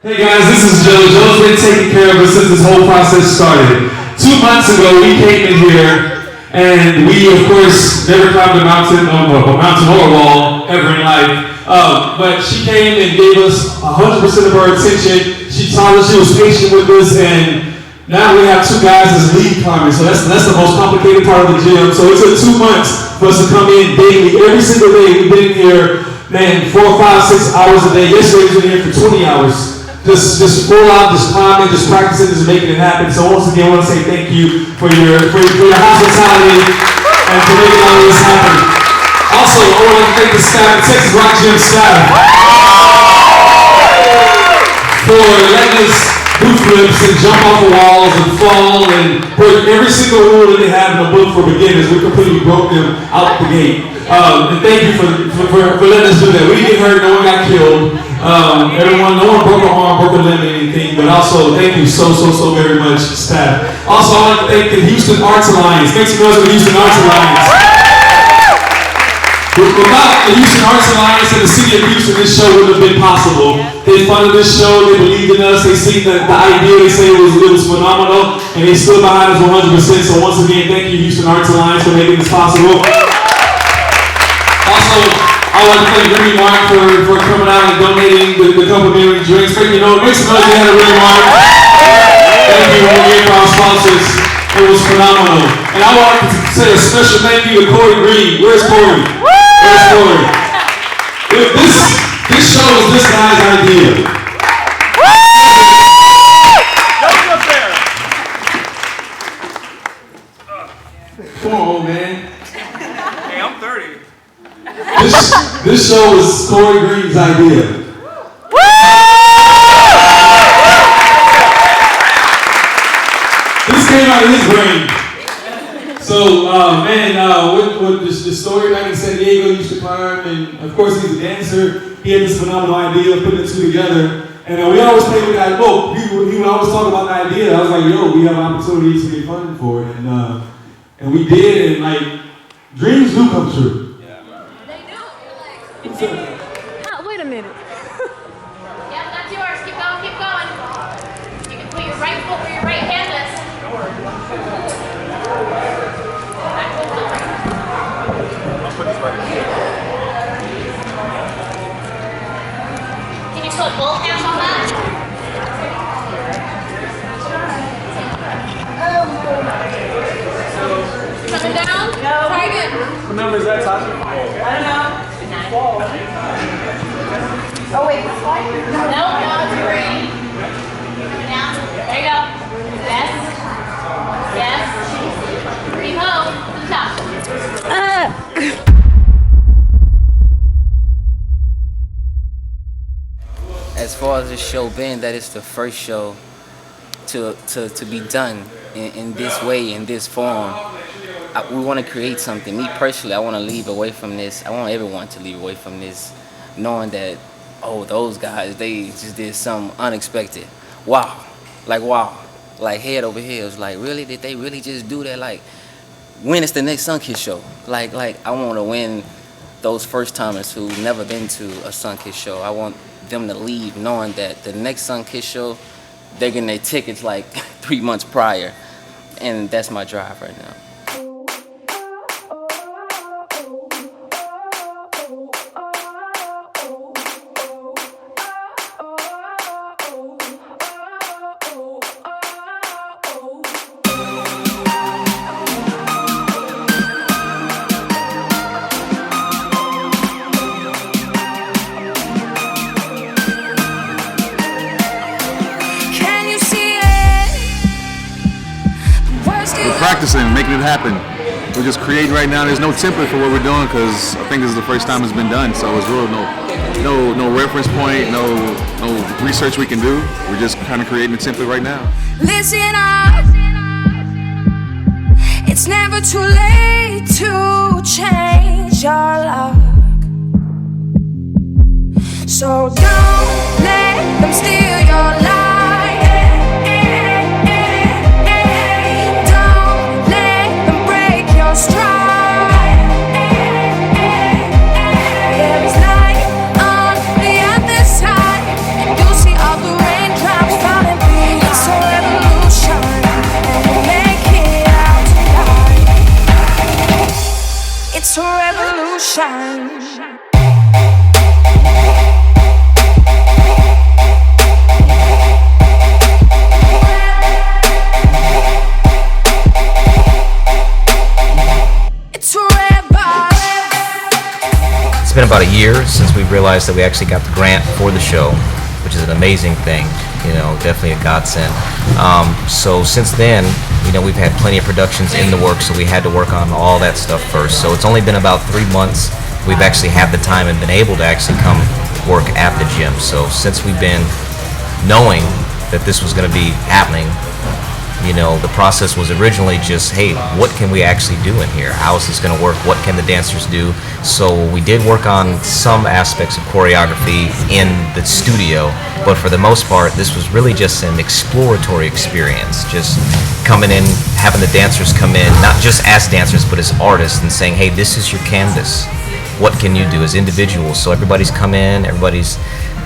Hey guys, this is Joe. Joe's been taking care of us since this whole process started. 2 months ago, we came in here, and we, of course, never climbed a mountain or a wall ever in life. But she came and gave us 100% of her attention. She taught us, she was patient with us, and now we have 2 guys as lead climbers. So that's the most complicated part of the gym. So it took 2 months for us to come in daily, every single day. We've been in here, man, 4, 5, 6 hours a day. Yesterday we were in here for 20 hours. Just full out, just climbing, just practicing, just making it happen. So once again, I want to say thank you for your hospitality and for making all this happen. Also, I want to thank the staff, the Texas Rock Gym staff, for letting us do flips and jump off the walls and fall and break every single rule that they have in the book for beginners. We completely broke them out the gate. And thank you for letting us do that. We didn't get hurt, no one got killed. No one broke a arm, broke a limb, or anything. But also, thank you so very much, staff. Also, I want to thank the Houston Arts Alliance. Make some noise for the Houston Arts Alliance. Without the Houston Arts Alliance and the city of Houston, this show wouldn't have been possible. They funded this show, they believed in us, they seen the idea, they say it was phenomenal, and they stood behind us 100%. So once again, thank you, Houston Arts Alliance, for making this possible. Also, I want to thank Remy Mark for coming out and donating the complimentary drinks. Make some noise to Remy Mark. Thank you again for our sponsors. It was phenomenal. And I want to say a special thank you to Corey Green. Where's Corey? Where's Corey? This show was this guy's idea. Come on, old man. Hey, I'm 30. This show was Corey Green's idea. This came out of his brain. So, with the story back in San Diego, he used to climb, and of course he's a dancer. He had this phenomenal idea of putting the 2 together. And we always played with that, he would always talk about the idea. I was like, we have an opportunity to get funded for it. And we did, and like, dreams do come true. Wait a minute. Yep, that's yours. Keep going, keep going. You can put your right foot where your right hand is. I'll put this right here. Can you put both hands on that? Coming down? No. Try again. What number is that, Tasha? I don't know. Oh wait, No, it's 3. Coming down. There you go. Yes. Yes. Breathe home. To the top. As far as this show being that it's the first show to be done in this way, in this form, we want to create something. Me personally, I want to leave away from this. I want everyone to leave away from this knowing that, those guys, they just did something unexpected. Wow. Like head over heels. Like, really? Did they really just do that? Like, when is the next SonKiss'd show? Like I want to win those first timers who've never been to a SonKiss'd show. I want them to leave knowing that the next SonKiss'd show, they're getting their tickets like 3 months prior. And that's my drive right now. Practicing, making it happen. We're just creating right now. There's no template for what we're doing because I think this is the first time it's been done. So it's real no reference point, no research we can do. We're just kind of creating a template right now. Listen up. It's never too late to change your luck. So don't let them steal your life. There is light on the other side, and you'll see all the rain. since we realized that we actually got the grant for the show, which is an amazing thing, you know, definitely a godsend. So since then, you know, we've had plenty of productions in the works, so we had to work on all that stuff first. So it's only been about 3 months we've actually had the time and been able to actually come work at the gym. So since we've been knowing that this was going to be happening, you know, the process was originally just, hey, what can we actually do in here? How is this going to work? What can the dancers do? So we did work on some aspects of choreography in the studio, but for the most part, this was really just an exploratory experience. Just coming in, having the dancers come in, not just as dancers, but as artists, and saying, hey, this is your canvas. What can you do as individuals? So everybody's come in, everybody's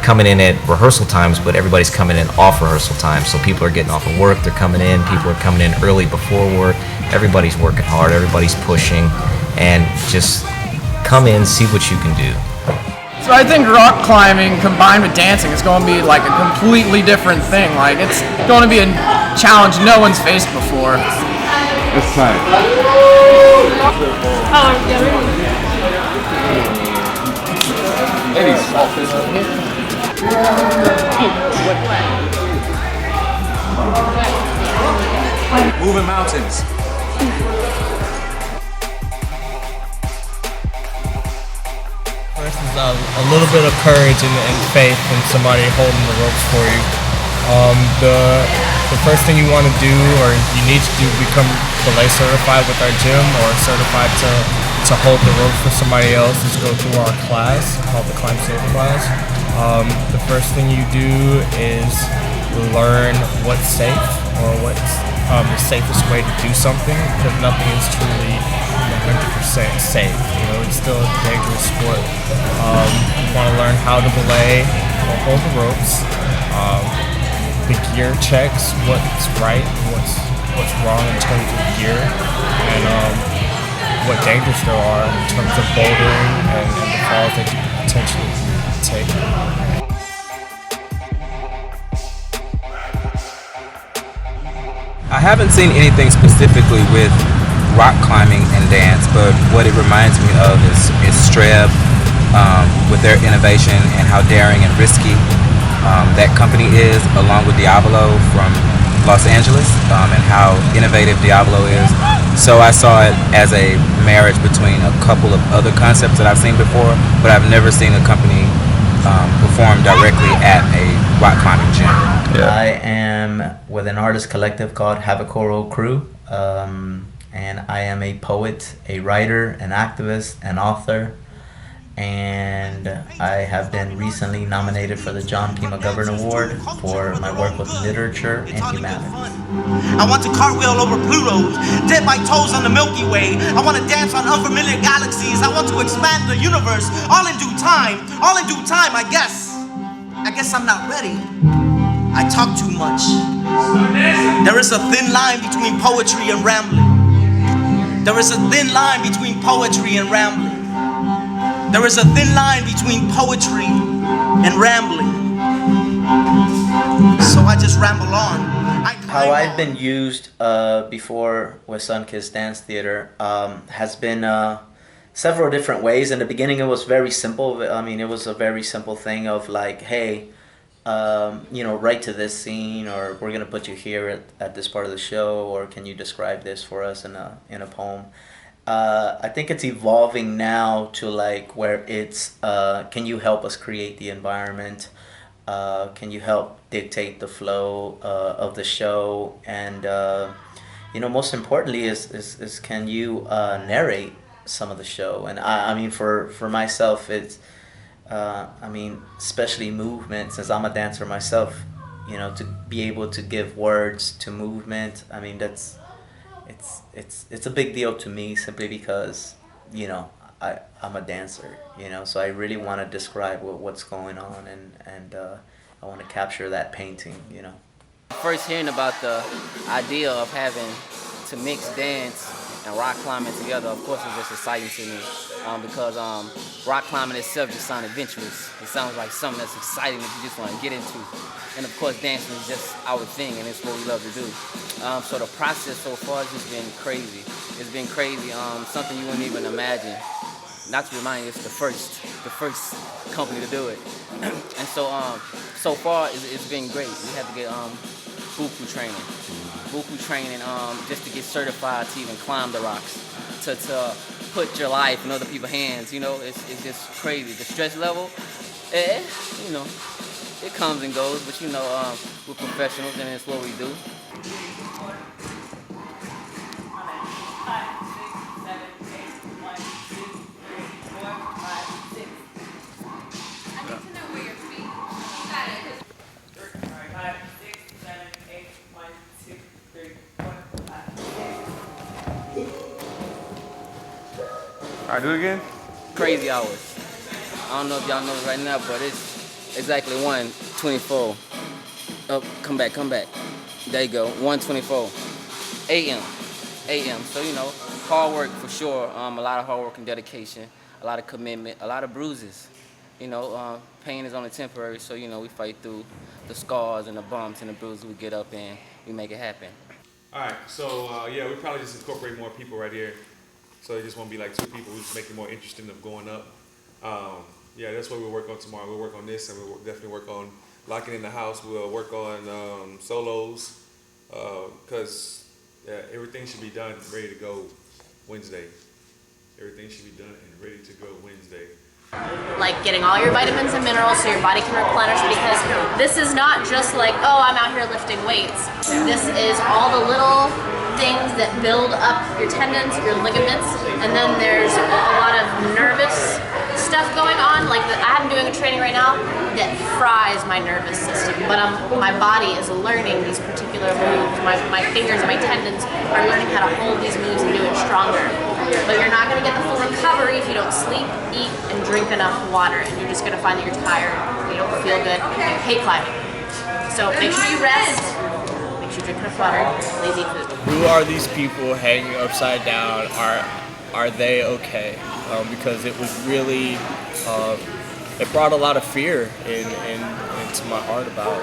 coming in at rehearsal times, but everybody's coming in off rehearsal time. So people are getting off of work, they're coming in, people are coming in early before work, everybody's working hard, everybody's pushing, and just come in, see what you can do. So I think rock climbing combined with dancing is going to be like a completely different thing. Like, it's going to be a challenge no one's faced before. It's tight. Any small physical. Moving mountains. First is a little bit of courage and faith in somebody holding the ropes for you. The first thing you want to do, or you need to do, become belay certified with our gym, or certified to hold the rope for somebody else, is go through our class called the Climb Safe class. The first thing you do is learn what's safe, or what's the safest way to do something, because nothing is truly 100% safe. You know, it's still a dangerous sport. You want to learn how to belay or hold the ropes. The gear checks what's right and what's wrong in terms of gear, and what dangers there are in terms of bouldering and the falls that you could potentially take. I haven't seen anything specifically with rock climbing and dance, but what it reminds me of is Streb, with their innovation and how daring and risky that company is, along with Diablo from Los Angeles, and how innovative Diablo is. So I saw it as a marriage between a couple of other concepts that I've seen before, but I've never seen a company perform directly at a rock climbing gym. Yeah. I am with an artist collective called Havacoro Crew, and I am a poet, a writer, an activist, an author, and I have been recently nominated for the John P. McGovern Award for my work with literature and humanities. I want to cartwheel over Pluto, dip my toes on the Milky Way. I want to dance on unfamiliar galaxies. I want to expand the universe, all in due time. All in due time, I guess I'm not ready. I talk too much. There is a thin line between poetry and rambling. There is a thin line between poetry and rambling. There is a thin line between poetry and rambling. So I just ramble on. How I've been used before with SonKiss'd Dance Theater has been several different ways. In the beginning it was very simple. I mean, it was a very simple thing of like, hey, you know, write to this scene, or we're gonna put you here at this part of the show, or can you describe this for us in a poem. I think it's evolving now to like where it's can you help us create the environment, can you help dictate the flow of the show, and you know, most importantly is can you narrate some of the show. And I mean for myself, it's I mean, especially movement, since I'm a dancer myself, you know, to be able to give words to movement, I mean, that's it's a big deal to me, simply because, you know, I'm a dancer, you know, so I really want to describe what's going on, and I want to capture that painting, you know. First hearing about the idea of having to mix dance and rock climbing together, of course, it's just exciting to me, because rock climbing itself just sounds adventurous. It sounds like something that's exciting that you just want to get into. And of course, dancing is just our thing, and it's what we love to do. So the process so far has just been crazy. It's been crazy, something you wouldn't even imagine. Not to remind you, it's the first. the first company to do it. And so so far it's been great. We have to get buku training just to get certified to even climb the rocks, to put your life in other people's hands. You know, it's just crazy. The stress level, you know, it comes and goes, but you know, we're professionals and it's what we do. All right, do it again. Crazy hours. I don't know if y'all know it right now, but it's exactly 1:24. Oh, come back. There you go, 1:24 a.m. So, you know, hard work for sure. A lot of hard work and dedication, a lot of commitment, a lot of bruises. You know, pain is only temporary, so, you know, we fight through the scars and the bumps and the bruises. We get up and we make it happen. All right, so yeah, we probably just incorporate more people right here. So it just won't be like two people. We just make it more interesting of going up. Yeah, that's what we'll work on tomorrow. We'll work on this, and we'll definitely work on locking in the house. We'll work on solos, because everything should be done, ready to go Wednesday. Everything should be done and ready to go Wednesday. Like getting all your vitamins and minerals so your body can replenish, because this is not just like, oh, I'm out here lifting weights. This is all the little things that build up your tendons, your ligaments, and then there's a lot of nervous stuff going on. Like I'm doing a training right now that fries my nervous system, but my body is learning these particular moves. My fingers and my tendons are learning how to hold these moves and do it stronger. But you're not going to get the full recovery if you don't sleep, eat, and drink enough water, and you're just going to find that you're tired, you don't feel good, and you hate climbing. So make sure you rest, make sure you drink enough water, lazy food. Who are these people hanging upside down? Are they okay? Because it was really, it brought a lot of fear into my heart about,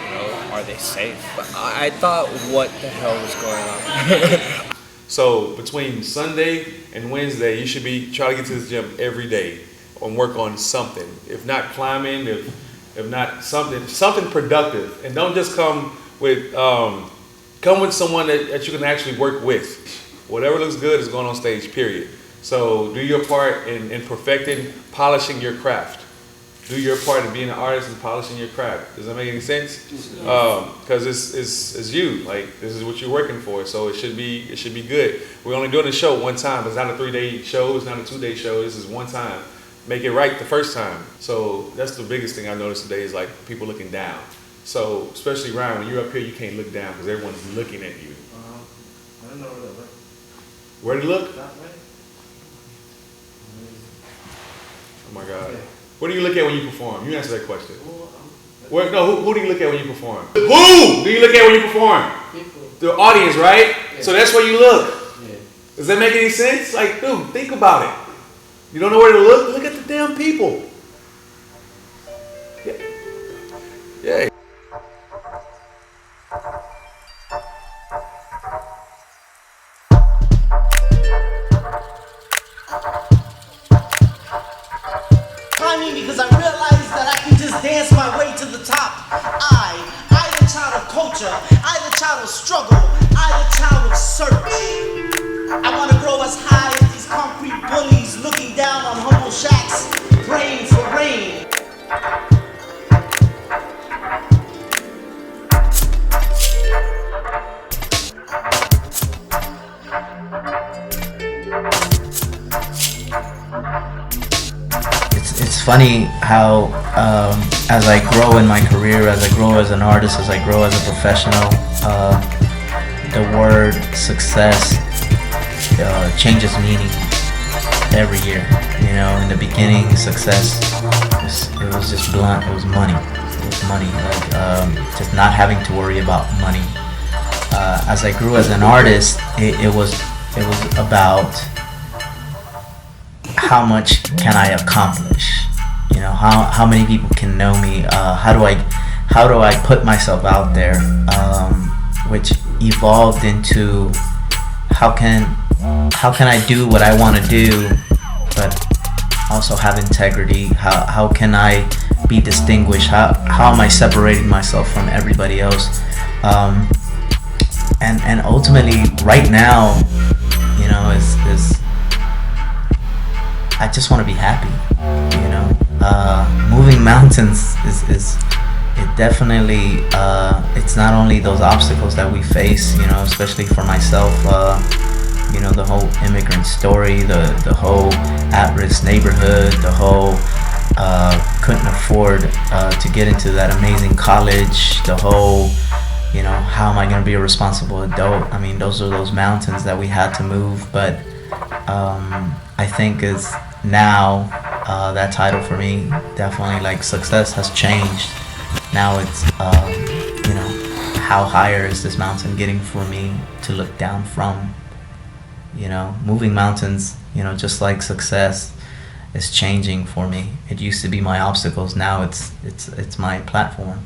you know, are they safe? But I thought, what the hell was going on? So between Sunday and Wednesday, you should be trying to get to the gym every day and work on something. If not climbing, if not something productive, and don't just come with someone that you can actually work with. Whatever looks good is going on stage, period. So do your part in perfecting, polishing your craft. Do your part in being an artist and polishing your craft. Does that make any sense? Because it's you. Like, this is what you're working for. So it should be good. We're only doing the show one time. It's not a 3-day show. It's not a 2-day show. This is one time. Make it right the first time. So that's the biggest thing I noticed today is like people looking down. So especially Ryan, when you're up here, you can't look down because everyone's looking at you. I don't know where to look. Where to look? That way. Oh my God. What do you look at when you perform? You answer that question. Who do you look at when you perform? Who do you look at when you perform? People. The audience, right? Yeah. So that's where you look. Yeah. Does that make any sense? Like, dude, think about it. You don't know where to look? Look at the damn people. Yeah. Yeah. Because I realized that I can just dance my way to the top. I the child of culture, I the child of struggle, I the child of search. I want to grow as high as these concrete bullies looking down on humble shacks, praying for rain. It's funny how as I grow in my career, as I grow as an artist, as I grow as a professional, the word success changes meaning every year. You know, in the beginning, success it was just blunt. It was money. It was money. Like just not having to worry about money. As I grew as an artist, it was about how much can I accomplish? You know, how many people can know me? How do I put myself out there? Which evolved into how can I do what I want to do, but also have integrity? How can I be distinguished? How am I separating myself from everybody else? And ultimately, right now, you know, is I just want to be happy. You know, moving mountains is it definitely. It's not only those obstacles that we face, you know, especially for myself. You know, the whole immigrant story, the whole at-risk neighborhood, the whole couldn't afford to get into that amazing college, the whole, you know, how am I going to be a responsible adult? I mean, those are those mountains that we had to move. But I think is now that title for me, definitely, like, success has changed. Now it's you know, how higher is this mountain getting for me to look down from? You know, moving mountains, you know, just like success is changing for me. It used to be my obstacles, now it's my platform.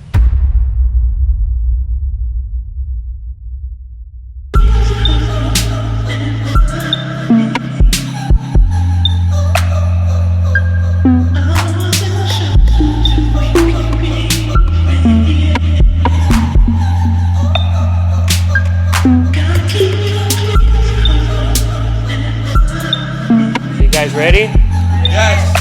You guys ready? Yes.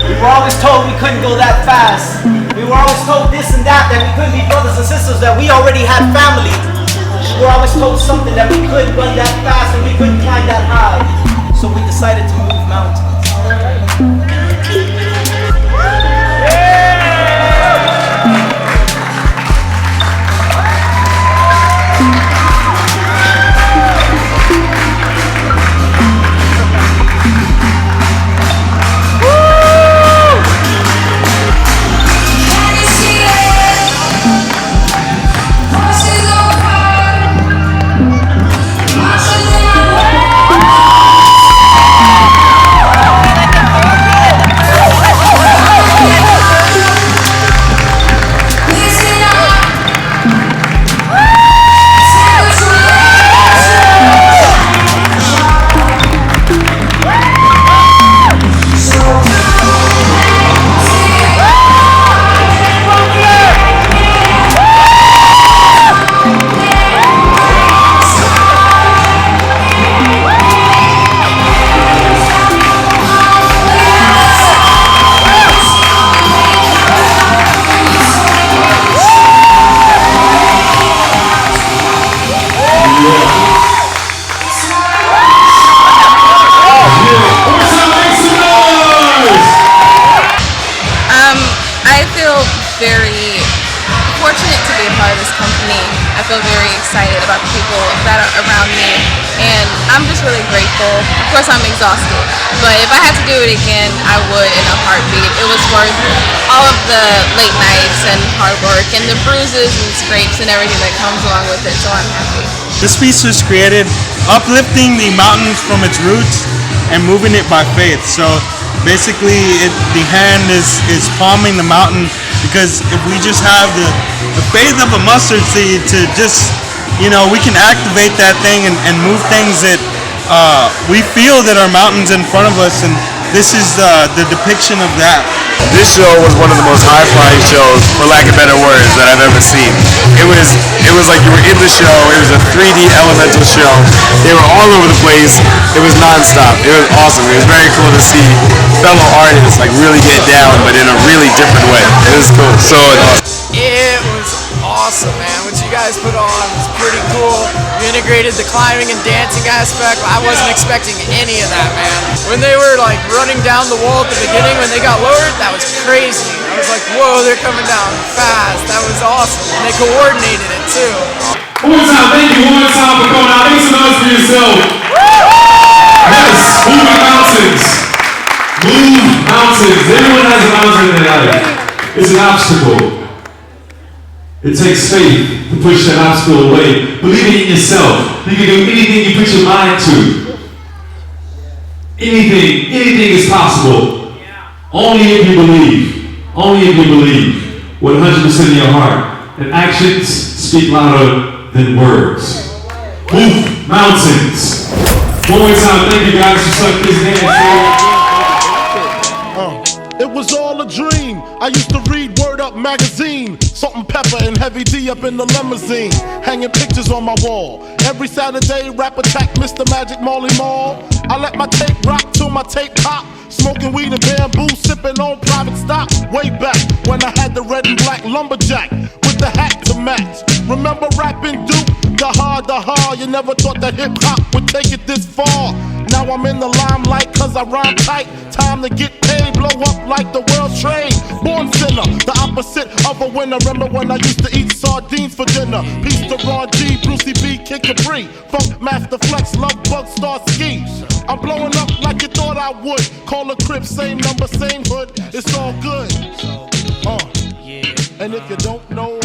We were always told we couldn't go that fast. We were always told this and that we couldn't be brothers and sisters, that we already had family. We were always told something, that we couldn't run that fast and we couldn't climb that high. So we decided to move mountains. I feel very fortunate to be a part of this company. I feel very excited about the people that are around me, and I'm just really grateful. Of course, I'm exhausted, but if I had to do it again, I would in a heartbeat. It was worth all of the late nights and hard work and the bruises and scrapes and everything that comes along with it, so I'm happy. This piece was created uplifting the mountains from its roots and moving it by faith. So basically the hand is palming the mountain, because if we just have the faith of a mustard seed to just, you know, we can activate that thing and move things that we feel that are mountains in front of us, and this is the depiction of that. This show was one of the most high-flying shows, for lack of better words, that I've ever seen. It was like you were in the show. It was a 3D elemental show. They were all over the place. It was nonstop. It was awesome. It was very cool to see fellow artists like really get down, but in a really different way. It was cool. So it was awesome, man. What you guys put on was pretty cool. You integrated the climbing and dancing aspect. I wasn't expecting any of that, man. When they were like running down the wall at the beginning, when they got lowered, that was crazy. I was like, whoa, they're coming down fast. That was awesome. And they coordinated it too. One more time, thank you one more time for coming out. Make some noise for yourself. Yes, moving mountains. Move mountains. Everyone has a mountain in their life. It's an obstacle. It takes faith to push that obstacle away. Believing in yourself. You can do anything you put your mind to. Anything is possible. Only if you believe. Only if you believe. 100% of your heart. And actions speak louder than words. Move mountains. One more time, thank you guys for SonKiss'd dance. It was all a dream. I used to read Word Up magazine. Salt-n-Pepa and Heavy D up in the limousine, hanging pictures on my wall. Every Saturday, rap attack Mr. Magic Marley Marl. I let my tape rock till my tape pop. Smoking weed and bamboo, sipping on private stock. Way back when I had the red and black lumberjack with the hat to match. Remember rapping Duke? The hard, you never thought that hip-hop would take it this far. Now I'm in the limelight cause I rhyme tight. Time to get paid, blow up like the world's trade. Born sinner, the opposite of a winner. Remember when I used to eat sardines for dinner? Peace to Ron G, Brucey B, Kid Capri, Funk Master Flex, Love Bug, Star Ski. I'm blowing up like you thought I would. Call a crib, same number, same hood. It's all good. And if you don't know